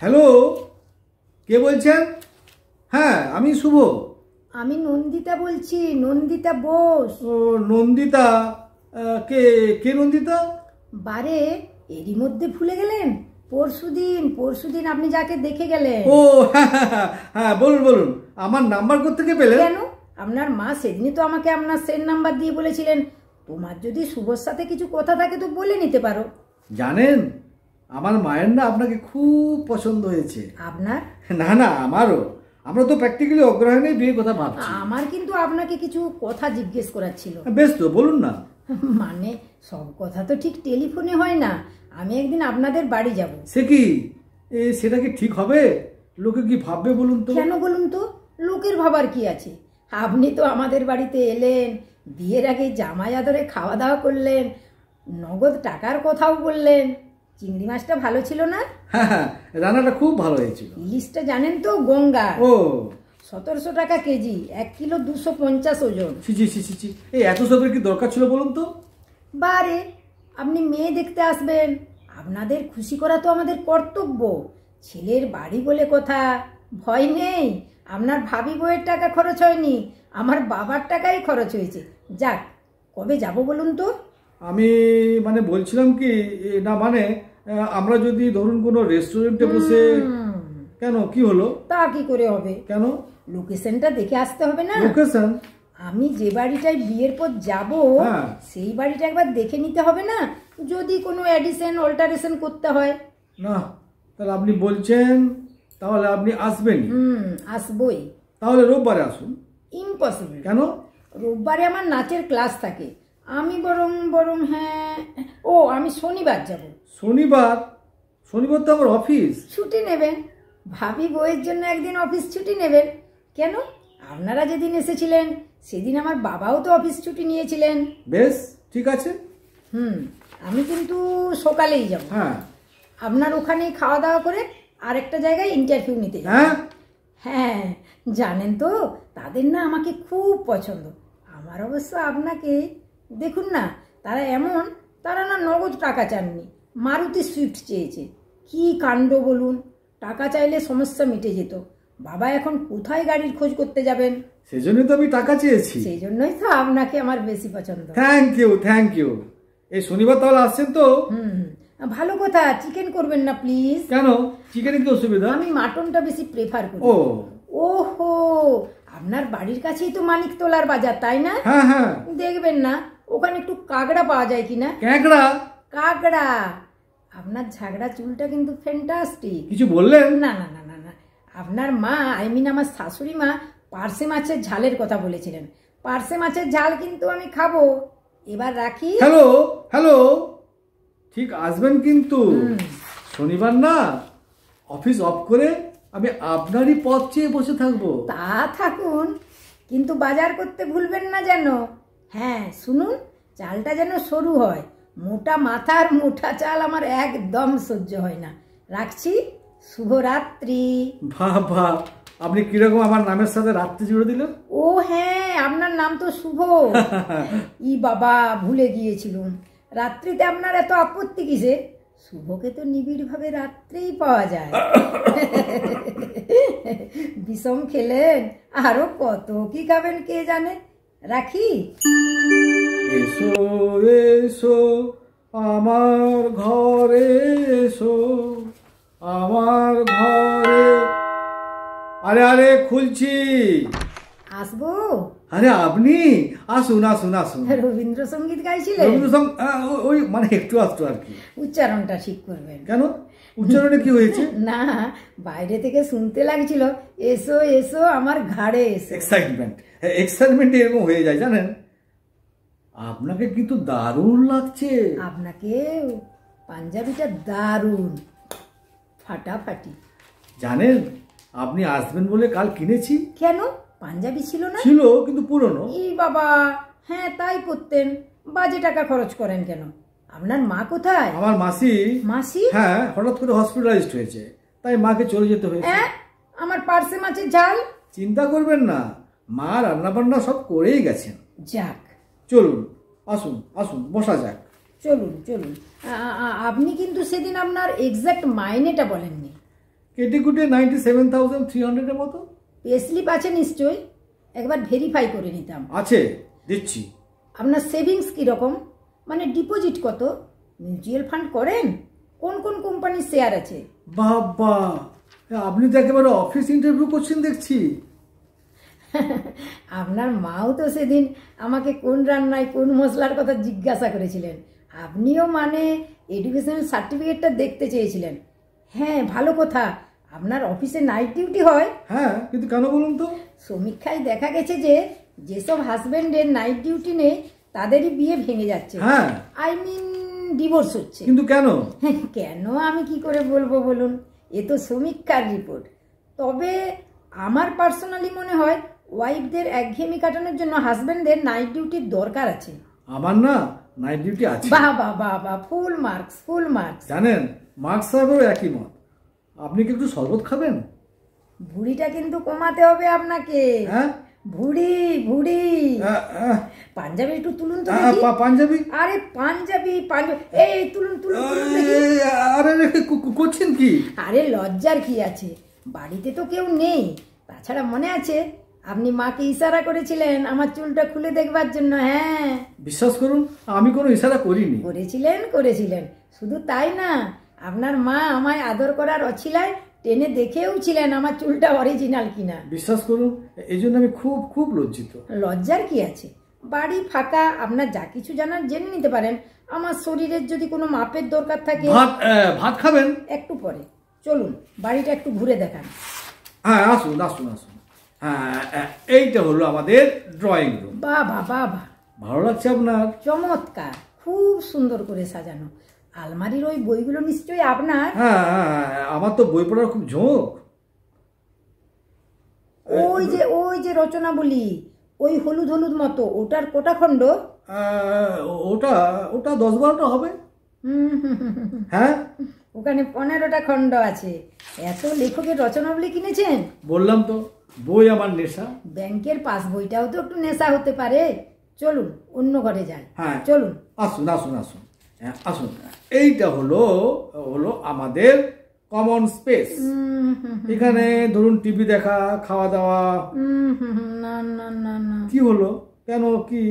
Hello, কে বলছেন? হ্যাঁ, আমি শুভ। আমি নন্দিতা বলছি, নন্দিতা বোস। ও নন্দিতা, কে কে নন্দিতা? বারে এরই মধ্যে ভুলে গেলেন? পরশুদিন আপনি যাকে দেখে গেলেন। ও হ্যাঁ হ্যাঁ হ্যাঁ, হ্যাঁ বলুন বলুন। আমার নাম্বার কোত্থেকে পেলেন? কেন? আপনার মা সেদিনই তো আমাকে আপনার সেন নাম্বার দিয়ে বলেছিলেন, তোমার যদি শুভর সাথে কিছু কথা থাকে তো বলে নিতে পারো। জানেন, আমার মায়ের না আপনাকে খুব পছন্দ হয়েছে। আপনার? না না, আমারও। আমরা তো প্র্যাকটিক্যালি অগ্রহায়ণে বিয়ের কথা ভাবছি। আমার কিন্তু আপনাকে কিছু কথা জিজ্ঞেস করার ছিল। বেশ তো, বলুন না। মানে সব কথা তো ঠিক টেলিফোনে হয় না। আমি একদিন আপনাদের বাড়ি যাব। সে কি, সেটা কি ঠিক হবে? লোকে কি ভাববে বলুন তো? কেন বলুন তো? লোকের ভাবার কি আছে? আপনি তো আমাদের বাড়িতে এলেন, বিয়ের আগে জামাই আদরে খাওয়া দাওয়া করলেন, নগদ টাকার কথাও বললেন। চিংড়ি মাছটা ভালো ছিল না? হ্যাঁ হ্যাঁ, রান্নাটা খুব ভালো হয়েছিল। ইলিশটা জানেন তো গঙ্গা, ও 1700 টাকা কেজি, 1 কিলো 250 ওজন। ছি, এই এত সবের কি দরকার ছিল বলুন তো? বারে আপনি মেয়ে দেখতে আসবেন, আপনাদের খুশি করা তো আমাদের কর্তব্য। ছেলের বাড়ি বলে কথা, ভয় নেই। আপনার ভাবি বউয়ের টাকা খরচ হয়নি, আমার বাবার টাকাই খরচ হয়েছে। যাক, কবে যাব বলুন তো? আমি মানে বলছিলাম কি, না মানে আমরা যদি ধরুন কোনো রেস্টুরেন্টে বসে। কেন, কি হলো? তা কি করে হবে? কেন? লোকেশনটা দেখে আসতে হবে না? লোকেশন? আমি যে বাড়িটায় বিয়ের পর যাব, হ্যাঁ, সেই বাড়িটা একবার দেখে নিতে হবে না, যদি কোনো অ্যাডিশন অল্টারেশন করতে হয়। না তাহলে আপনি বলছেন, তাহলে আপনি আসবেন? আসবই। তাহলে রোববারে আসুন। ইম্পসিবল। কেন? রোববারে আমার নাচের ক্লাস থাকে। আমি হ্যাঁ, আমি শনিবার যাব। শনিবার? শনিবার তো আমার অফিস। ছুটি নেবেন, ভাবি বউয়ের জন্য একদিন অফিস ছুটি নেবেন। কেন? আপনারা যেদিন এসেছিলেন সেদিন আমার বাবাও তো অফিস ছুটি নিয়েছিলেন। বেশ, ঠিক আছে। আমি কিন্তু সকালেই যাব। হ্যাঁ। আপনার ওখানেই খাওয়া দাওয়া করে আরেকটা জায়গায় ইন্টারভিউ নিতে যাব। হ্যাঁ হ্যাঁ, জানেন তো তাদের না আমাকে খুব পছন্দ। আমার অবশ্য আপনাকে দেখুন না, তারা না নগদ টাকা চাননি, মারুতি সুইফট চেয়েছে। কি কাণ্ড বলুন! টাকা চাইলে সমস্যা মিটে যেত। বাবা এখন কোথায় গাড়ির খোঁজ করতে যাবেন? সেজন্যই তো আমি টাকা চেয়েছি। সেই জন্যই তো আপনাকে আমার বেশি পছন্দ। Thank you. এই শনিবার তাহলে আসছেন তো? ভালো কথা। চিকেন করবেন না প্লিজ? কেন, চিকেনে কি অসুবিধা? আমি মাটনটা বেশি প্রেফার করি। ওহো, আপনার বাড়ির কাছেই তো মানিকতলার বাজার, তাই না? হ্যাঁ হ্যাঁ। দেখবেন না ওখানে একটু কাঁকড়া পাওয়া যায় কিনা। কাঁকড়া। আপনার ঝাগড়া চুলটা কিন্তু ফ্যান্টাস্টিক। কিছু বললেন? না না না না না, আপনার মা আমার শাশুড়ি মা পার্সে মাছের ঝালের কথা বলেছিলেন। পার্সে মাছের ঝাল কিন্তু আমি খাবো। এবার রাখি। হ্যালো, ঠিক আসবেন কিন্তু। শনিবার না, অফিস অফ করে আমি আপনারই পথ চেয়ে বসে থাকবো। তা থাকুন, কিন্তু বাজার করতে ভুলবেন না যেন। হ্যাঁ শুনুন, চালটা যেন সরু হয়। মোটা মাথার মোটা চাল আমার একদম সহ্য হয় না। রাখছি। শুভরাত্রি। বাহ, আপনি কিরকম আমার নামের সাথে রাত্রি জুড়ে দিলেন। ও হ্যাঁ, আপনার নাম তো শুভ। ই বাবা, ভুলে গিয়েছিলুম। রাত্রিতে আপনার এত আপত্তি কিসের? শুভকে তো নিবিড়ভাবে রাত্রেই পাওয়া যায়। বিষম খেলেন, আরো কত কি খাবেন কে জানে। রাখি। এসো এসো আমার ঘরে, এসো আমার ঘরে। আরে খুলছি। আসবো? আরে আপনি আসুন। রবীন্দ্রসঙ্গীত গাইছিলেন? ওই মানে একটু আসতো আর কি। উচ্চারণটা ঠিক করবেন। কেন, উচ্চারণে কি হয়েছে? না, বাইরে থেকে শুনতে লাগছিল, এসো এসো আমার ঘাড়ে এসো। এক্সাইটমেন্ট এরকম হয়ে যায় জানেন। আপনাকে কিন্তু দারুণ লাগছে। আপনাকে পাঞ্জাবিটা দারুণ, ফাটাফাটি। জানেন, আপনি আসবেন বলে কাল কিনেছি। কেন, পাঞ্জাবি ছিল না? ছিল, কিন্তু পুরনো। এই বাবা, হ্যাঁ তাই পরতেন। বাজে টাকা খরচ করেন কেন? আপনার মা কোথায়? আমার মাসি। মাসি? হ্যাঁ, হঠাৎ করে হসপিটালাইজড হয়েছে, তাই মাকে চলে যেতে হয়েছে। আমার পার্সে মাছের ঝাল? চিন্তা করবেন না, মা রান্না বান্না সব করেই গেছেন। যাক, চলুন, আসুন বসা যাক। চলুন। আপনি কিন্তু সেদিন আপনার এক্সাক্ট মাইনেটা বলেননি। কেটে কুটে 97,300 এর মতো। পে স্লিপ আছে নিশ্চয়ই, একবার ভেরিফাই করে নিতাম। আছে, দিচ্ছি। আপনার সেভিংস কীরকম, মানে ডিপোজিট কত, মিউচুয়াল ফান্ড করেন, কোন কোন কোম্পানির শেয়ার আছে? বাবা, আপনি তো একেবারে অফিস ইন্টারভিউ করছেন দেখছি। আপনার মাও তো সেদিন আমাকে কোন রান্নায় কোন মশলার কথা জিজ্ঞাসা করেছিলেন, আপনিও মানে এডুকেশনাল সার্টিফিকেটটা দেখতে চেয়েছিলেন। হ্যাঁ, ভালো কথা। আপনার অফিসে নাইট ডিউটি হয়? হ্যাঁ, কিন্তু কেন বলুন তো? সমীক্ষায় দেখা গেছে যে যেসব হাজবেন্ডের নাইট ডিউটি নেই তাদেরই বিয়ে ভেঙে যাচ্ছে। হ্যাঁ, আই মিন ডিভোর্স হচ্ছে। কিন্তু কেন? কেন আমি কি করে বলবো বলুন, এ তো সমীক্ষার রিপোর্ট। তবে আমার পার্সোনালি মনে হয় ওয়াইফদের একঘেয়েমি কাটানোর জন্য হাজবেন্ডদের নাইট ডিউটির দরকার আছে। আমার না নাইট ডিউটি আছে। বাহ বাহ বাহ বাহ, ফুল মার্কস, ফুল মার্কস। জানেন, মার্কস সাহেবেরও একই মত। আপনি কি একটু শরবত খাবেন? ভুঁড়িটা কিন্তু কমাতে হবে আপনাকে। হ্যাঁ, ভুঁড়ি ভুঁড়ি। পাঞ্জাবি একটু তুলুন তো। পাঞ্জাবি? আরে পাঞ্জাবি পাঞ্জাবি, এই তুলুন তুলুন। আরে করছেন কি? আরে লজ্জার কি আছে, বাড়িতে তো কেউ নেই। তাছাড়া মনে আছে আপনি মাকে ইশারা করেছিলেন আমার চুলটা খুলে দেখবার জন্য? হ্যাঁ, বিশ্বাস করুন, আমি কোনো ইশারা করিনি। করেছিলেন করেছিলেন। শুধু তাই না, আপনার মা আমায় আদর করার অছিলায় টেনে দেখেও ছিলেন আমার চুলটা অরিজিনাল কিনা। বিশ্বাস করুন, এই জন্য আমি খুব খুব লজ্জিত। লজ্জার কি আছে, বাড়ি ফাঁকা, আপনার যা কিছু জানার জেনে নিতে পারেন। আমার শরীরের যদি কোনো মাপের দরকার থাকে। ভাত খাবেন? একটু পরে। চলুন বাড়িটা একটু ঘুরে দেখান। হ্যাঁ, আসুন আসুন আসুন। হ্যাঁ, এইটা হলো আমাদের ড্রয়িং রুম। বাবা বাবা, ভালো লাগছে আপনার? চমৎকার, খুব সুন্দর করে সাজানো। আলমারির ওই বইগুলো নিশ্চয়ই আপনার? হ্যাঁ, আমার তো বই পড়ার খুব ঝোঁক। ওই যে রচনাবলী, ওই হলুদ হলুদ মতো, ওটার কোটা খণ্ড? ওটা 10-12টা হবে। হ্যাঁ, ওখানে 15টা খণ্ড আছে। এত লেখকের রচনাবলী কিনেছেন? বললাম তো, বই আমার নেশা। ব্যাংকের পাস বইটাও তো একটু নেশা হতে পারে। চলুন অন্য ঘরে যাই। হ্যাঁ, চলুন। আসুন আসুন আসুন। আসুন, এইটা হলো আমাদের কমন স্পেস। এখানে ধরুন টিভি দেখা, খাওয়া দাওয়া। না না না না, কি হলো, কেন, কি?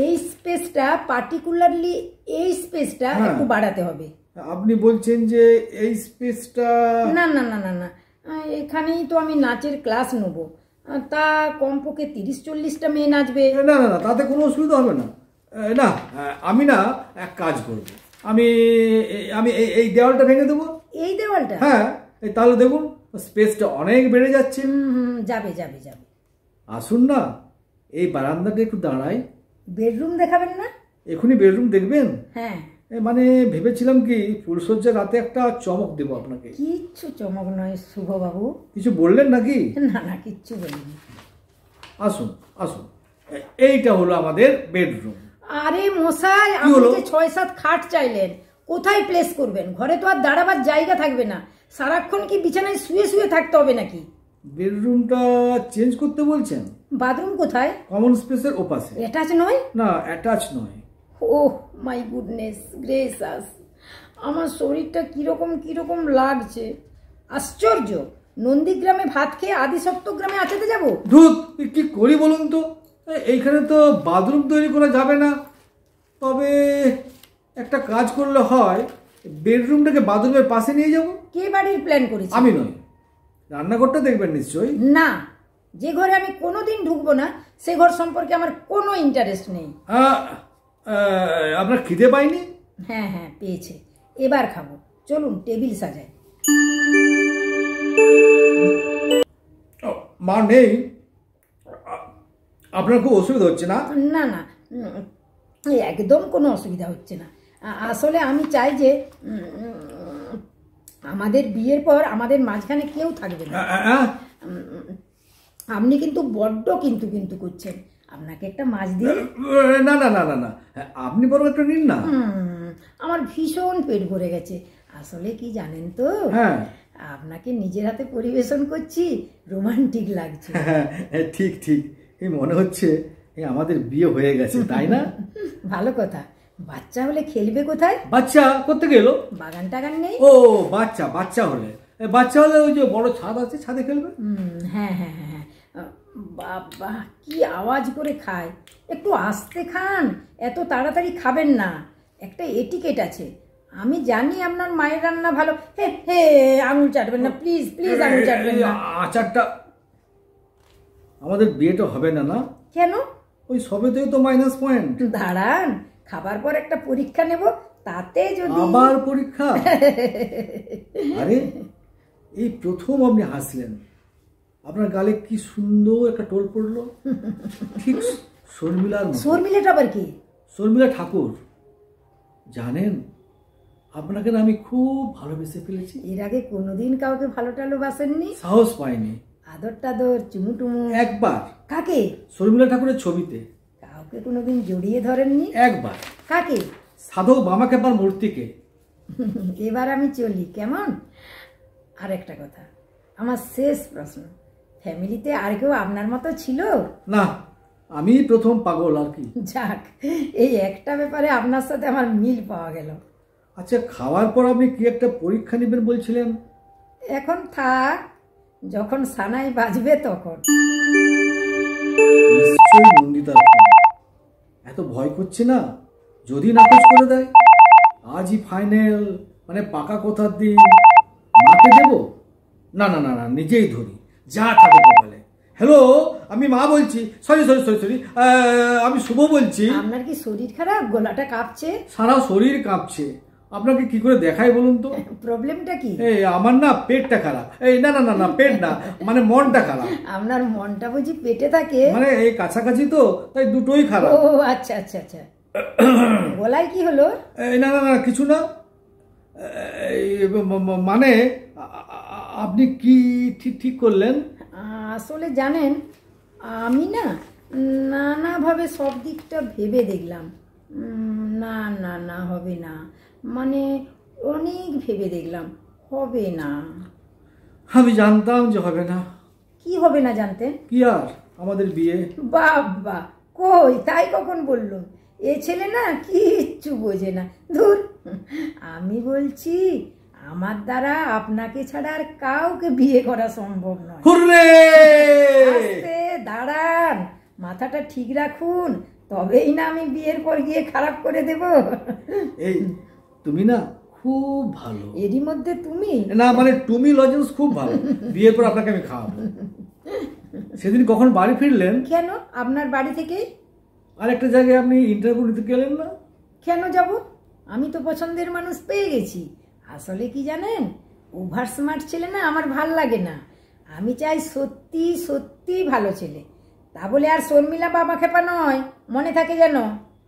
এই স্পেসটা, পার্টিকুলারলি এই স্পেসটা একটু বাড়াতে হবে। আপনি বলছেন যে এই স্পেসটা? না না না না না, এখানেই তো আমি নাচের ক্লাস নেব। তা কমপক্ষে 30-40টা মেয়ে নাচবে। না না না, তাতে কোনো অসুবিধা হবে না। না, আমি না এক কাজ করব, আমি এই দেওয়ালটা ভেঙে দেবো। এই দেওয়ালটা? হ্যাঁ, তাহলে দেখুন স্পেসটা অনেক বেড়ে যাচ্ছে। যাবে যাবে যাবে। আসুন না, এই বারান্দাটা একটু দাঁড়াই। বেডরুম দেখাবেন না? এখনই বেডরুম দেখবেন? হ্যাঁ, মানে ভেবেছিলাম কি ফুলসজ্জার রাতে একটা চমক দেবো আপনাকে। কিচ্ছু চমক নয় শুভবাবু। কিছু বললেন নাকি? না না, কিচ্ছু বলিনি। আসুন আসুন, এইটা হলো আমাদের বেডরুম। আরে মশাই, আপনি যে 6-7 খাট চাইলেন, কোথায় প্লেস করবেন? ঘরে তো আর দাঁড়াবার জায়গা থাকবে না। সারাক্ষণ কি বিছানায় শুয়ে শুয়ে থাকতে হবে নাকি? বেডরুমটা চেঞ্জ করতে বলছেন? বাথরুম কোথায়? কমন স্পেসের ওপাশে। অ্যাটাচ নয়? না, অ্যাটাচ নয়। ওহ মাই গুডনেস গ্রেসাস, আমার শরীরটা কিরকম কিরকম লাগছে। আশ্চর্য, নন্দীগ্রামে ভাত খেয়ে আদি সপ্তগ্রামে আচাতে যাব? ধুত, কি করি বলুন তো? এইখানে তো বাথরুম তৈরি করা যাবে না। তবে একটা কাজ করলে হয়, বেডরুমটাকে বাথরুমের পাশে নিয়ে যাব। কে বাড়ির প্ল্যান করেছে? আমি নই। রান্নাঘরটা দেখবেন নিশ্চয়ই। না, যে ঘরে আমি কোনোদিন ঢুকবো না সে ঘর সম্পর্কে আমার কোনো ইন্টারেস্ট নেই। আপনার খিদে পাইনি? হ্যাঁ হ্যাঁ, পেয়েছে। এবার খাবো। চলুন টেবিল সাজাই। মা নেই? আপনার খুব অসুবিধা হচ্ছে না? না না, একদম কোনো অসুবিধা হচ্ছে না। আসলে আমি চাই যে আমাদের বিয়ের পর আমাদের মাঝখানে কেউ থাকবে না। আপনি কিন্তু বড্ড কিন্তু কিন্তু করছেন। আপনাকে একটা মাছ দিই? না না না না না, আপনি বরং একটা নিন না। আমার ভীষণ পেট ভরে গেছে। আসলে কি জানেন তো, হ্যাঁ, আপনাকে নিজের হাতে পরিবেশন করছি, রোমান্টিক লাগছে। ঠিক ঠিক, এই মনে হচ্ছে আমাদের বিয়ে হয়ে গেছে, তাই না? ভালো কথা। বাচ্চা হলে খেলবে কোথায়? বাচ্চা করতে গেল? বাগান টাগান নেই? ও বাচ্চা হলে বাচ্চা হলে ওই যে বড় ছাদ আছে, ছাদে খেলবে। হ্যাঁ হ্যাঁ হ্যাঁ হ্যাঁ। বাবা কি আওয়াজ করে খায়, একটু আস্তে খান, এত তাড়াতাড়ি খাবেন না, একটা এটিকেট আছে। আমি জানি আপনার মায়ের রান্না ভালো। হে হে, আঙুল চাটবেন না প্লিজ প্লিজ, আঙুল চাটবেন না। আচারটা, আমাদের বিয়েটা হবে না না? কেন? ওই সবেতেই তো মাইনাস পয়েন্ট। দাঁড়ান, খাবার পর একটা পরীক্ষা নেব, তাতে যদি। আবার পরীক্ষা? আরে এই প্রথম আপনি হাসলেন, আপনার গালে কি সুন্দর একটা টোল পড়লো, ঠিক শর্মিলার মতো। শর্মিলাটা আবার কি? শর্মিলা ঠাকুর। জানেন, আপনাকে না আমি খুব ভালোবেসে ফেলেছি। এর আগে কোনোদিন কাউকে ভালো টালো বাসেননি? সাহস পাইনি। আদর টাদর, চুমু টুমু? একবার। কাকে? শর্মিলা ঠাকুরের ছবিতে। কাউকে কোনোদিন জড়িয়ে ধরেননি? একবার। কাকে? সাধক বামাখ্যাপার মূর্তিকে। এবার আমি চলি কেমন? আর একটা কথা, আমার শেষ প্রশ্ন, ফ্যামিলিতে আর কেউ আপনার মতো ছিল? না, আমি প্রথম পাগল আর কি। যাক, এই একটা ব্যাপারে আপনার সাথে আমার মিল পাওয়া গেল। আচ্ছা, খাওয়ার পর আপনি কি একটা পরীক্ষা নেবেন বলছিলেন? এখন থাক, যখন সানাই বাজবে তখন। নিশ্চয়ই নন্দিতার ফোন। এত ভয় করছে না যদি নাকচ করে দেয়? আজই ফাইনাল, মানে পাকা কথার দিন। মাকে দেব? না না না না, নিজেই ধরি, যা থাকে কপালে। হ্যালো, আমি মা বলছি। সরি সরি সরি সরি, আমি শুভ বলছি। আপনার কি শরীর খারাপ? গলাটা কাঁপছে। সারা শরীর কাঁপছে। আপনাকে কি করে দেখাই বলুন তো? প্রবলেমটা কি? এই আমার না পেটটা খারাপ। এই না না না না, পেট না, মানে মনটা খারাপ। আপনার মনটা বুঝি পেটে থাকে? মানে এই কাছাকাছি তো, তাই দুটোই খারাপ। ও আচ্ছা আচ্ছা আচ্ছা। গলায় কি হলো? এই না না না, কিছু না। মানে আপনি কি ঠিক ঠিক করলেন? আসলে জানেন, আমি না নানাভাবে সব দিকটা ভেবে দেখলাম। না না না, হবে না, মানে অনেক ভেবে দেখলাম, হবে না। আমি জানতাম যে হবে না। কি হবে না জানতেন? কি আর, আমাদের বিয়ে। বাবা কই, তাই কখন বললুম? এ ছেলে না কিচ্ছু বোঝে না, ধুর। আমি বলছি, আমার দ্বারা আপনাকে ছাড়া আর কাউকে বিয়ে করা সম্ভব নয়। হুররে! আস্তে দাঁড়ান, মাথাটা ঠিক রাখুন, তবেই না আমি বিয়ের পর গিয়ে খারাপ করে দেব। এই তুমি না খুব ভালো। এরই মধ্যে তুমি? না মানে তুমি লজেন্স খুব ভালো। বিয়ের পর আপনাকে আমি খাওয়াবো। সেদিন কখন বাড়ি ফিরলেন? কেন, আপনার বাড়ি থেকে? আর একটা জায়গায় আপনি ইন্টারভিউ দিতে গেলেন না? কেন যাব? আমি তো পছন্দের মানুষ পেয়ে গেছি। আসলে কি জানেন, ওভার স্মার্ট ছেলে না আমার ভাল লাগে না। আমি চাই সত্যি সত্যি ভালো ছেলে। তা বলে আর শর্মিলা বাবা খেপা নয়, মনে থাকে যেন।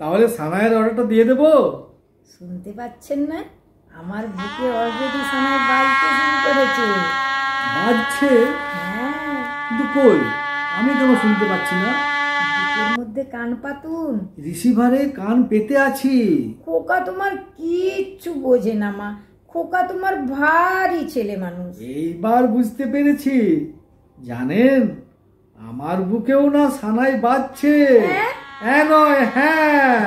তাহলে সানায়ের অর্ডারটা দিয়ে দেবো। শুনতে পাচ্ছেন না? আমার বুকে অলরেডি সানাই বাজতে শুরু করেছে। বাজছে? হ্যাঁ। কিন্তু কই, আমি কেন শুনতে পাচ্ছি না? বুকের মধ্যে কান পাতুন। রিসিভারে কান পেতে আছি। খোকা তোমার কিচ্ছু বোঝে না মা, খোকা তোমার ভারী ছেলে মানুষ। এইবার বুঝতে পেরেছি। জানেন, আমার বুকেও না সানাই বাজছে। হ্যাঁ নয় হ্যাঁ।